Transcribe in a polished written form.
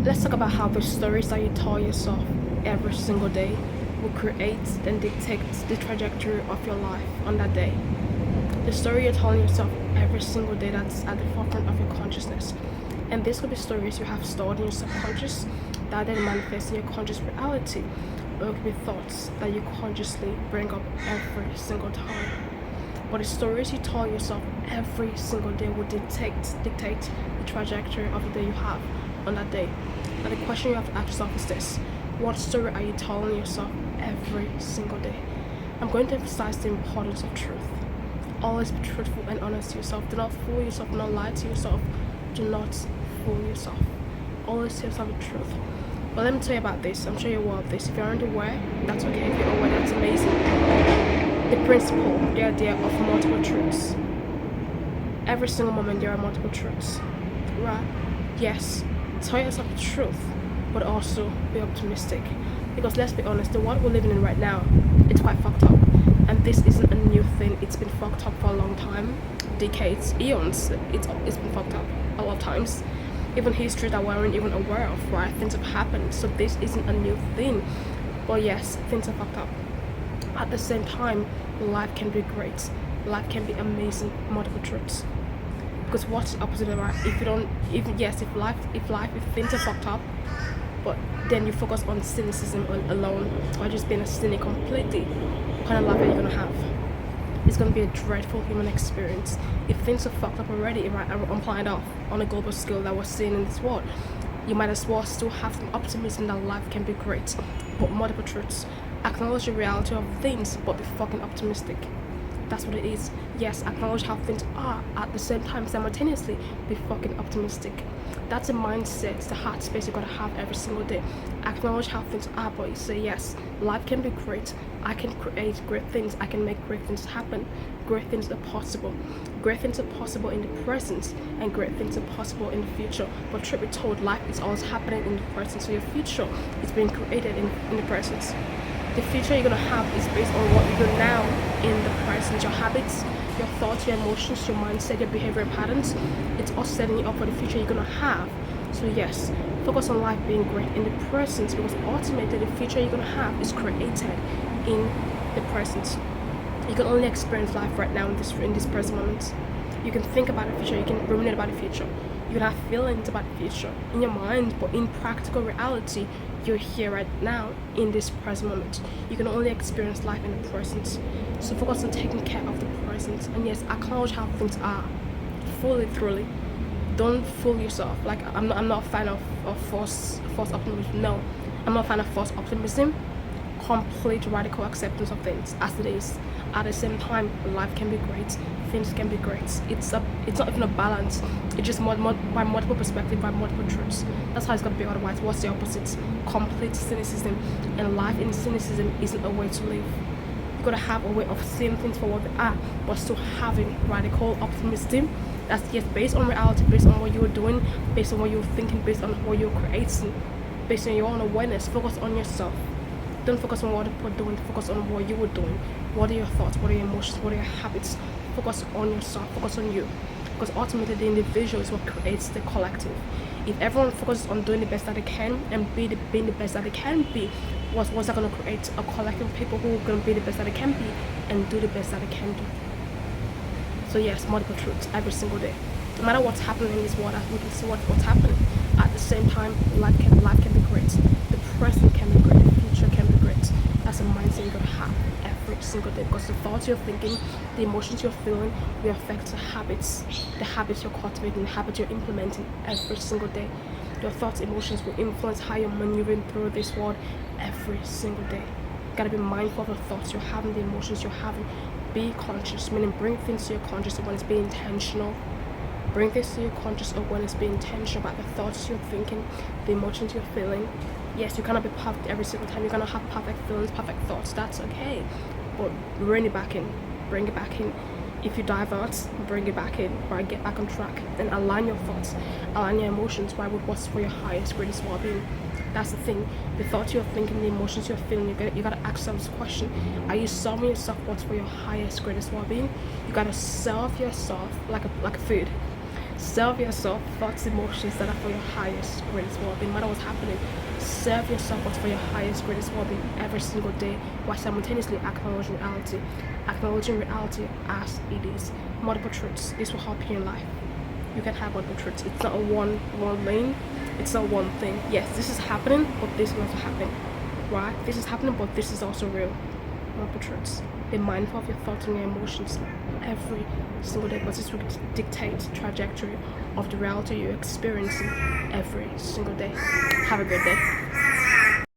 Let's talk about how the stories that you tell yourself every single day will create and dictate the trajectory of your life on that day. The story you're telling yourself every single day that's at the forefront of your consciousness. And these could be stories you have stored in your subconscious that then manifest in your conscious reality. Or it could be thoughts that you consciously bring up every single time. But the stories you tell yourself every single day will dictate the trajectory of the day you have on that day. And the question you have to ask yourself is this: what story are you telling yourself every single day? I'm going to emphasize the importance of truth. Always be truthful and honest to yourself. Do not fool yourself, do not lie to yourself. Do not fool yourself. Always tell yourself the truth. But let me tell you about this. I'm sure you're aware of this. If you aren't aware, that's okay. If you're aware, that's amazing. The principle, the idea of multiple truths. Every single moment there are multiple truths. Right? Yes. Tell yourself the truth, but also be optimistic. Because let's be honest, the world we're living in right now, it's quite fucked up. And this isn't a new thing. It's been fucked up for a long time. Decades, eons. It's been fucked up a lot of times. Even history that we weren't even aware of, right? Things have happened. So this isn't a new thing. But yes, things are fucked up. At the same time, life can be great. Life can be amazing. Multiple truths. Because what's the opposite of that? If you don't, if things are fucked up, but then you focus on cynicism alone, or just being a cynic completely, what kind of life are you gonna have? It's gonna be a dreadful human experience. If things are fucked up already, right, on planet Earth, on a global scale that we're seeing in this world, you might as well still have some optimism that life can be great. But multiple truths. Acknowledge the reality of things, but be fucking optimistic. That's what it is. Yes, acknowledge how things are. At the same time, simultaneously, be fucking optimistic. That's a mindset, the heart space you gotta have every single day. Acknowledge how things are, but you say, yes, life can be great. I can create great things. I can make great things happen. Great things are possible. Great things are possible in the present, and great things are possible in the future. But truth be told, life is always happening in the present, so your future is being created in the present. The future you're gonna have is based on what you do now in the present. Your habits, your thoughts, your emotions, your mindset, your behavioral patterns. It's all setting you up for the future you're gonna have. So yes, focus on life being great in the present, because ultimately the future you're gonna have is created in the present. You can only experience life right now in this present moment. You can think about the future, you can ruminate about the future, you can have feelings about the future in your mind, but in practical reality, you're here right now in this present moment. You can only experience life in the present. So focus on taking care of the present, and yes, acknowledge how things are fully, truly. Don't fool yourself. Like I'm not a fan of false optimism. No, I'm not a fan of false optimism. Complete radical acceptance of things as it is. At the same time, life can be great. Things can be great. It's not even a balance. It's just by multiple perspectives, by multiple truths. That's how it's gonna be. Otherwise, what's the opposite? Complete cynicism. And life in cynicism isn't a way to live. You gotta have a way of seeing things for what they are, but still having radical optimism. That's yes, based on reality, based on what you were doing, based on what you were thinking, based on what you were creating, based on your own awareness. Focus on yourself. Don't focus on what people are doing. Focus on what you were doing. What are your thoughts? What are your emotions? What are your habits? Focus on yourself. Focus on you. Because ultimately, the individual is what creates the collective. If everyone focuses on doing the best that they can and being the best that they can be, what's that going to create? A collective of people who are going to be the best that they can be and do the best that they can do. So yes, multiple truths every single day. No matter what's happening in this world, we can see what's happening. At the same time, life can be great. The present can be great. The future can be great. That's a mindset you're gonna have every single day, because the thoughts you're thinking, the emotions you're feeling, will affect the habits you're cultivating, the habits you're implementing every single day. Your thoughts, emotions will influence how you're maneuvering through this world every single day. You gotta be mindful of the thoughts you're having, the emotions you're having. Be conscious, meaning bring things to your conscious awareness, be intentional. Bring this to your conscious awareness, be intentional about the thoughts you're thinking, the emotions you're feeling. Yes, you cannot be perfect every single time. You're gonna have perfect feelings, perfect thoughts. That's okay. But bring it back in. Bring it back in. If you divert, bring it back in. Right, get back on track and align your thoughts, align your emotions. Right, with what's for your highest, greatest well-being. That's the thing. The thoughts you're thinking, the emotions you're feeling, you gotta ask yourself this question: are you serving yourself what's for your highest, greatest well-being? You gotta serve yourself like a food. Serve yourself thoughts, emotions that are for your highest, greatest well-being. No matter what's happening, serve yourself what's for your highest, greatest well-being every single day, while simultaneously acknowledging reality. Acknowledging reality as it is. Multiple truths. This will help you in life. You can have multiple truths. It's not a one lane. It's not one thing. Yes, this is happening, but this will also happen. Right? This is happening, but this is also real. Multiple truths. Be mindful of your thoughts and your emotions every single day, because this will dictate the trajectory of the reality you're experiencing every single day. Have a good day.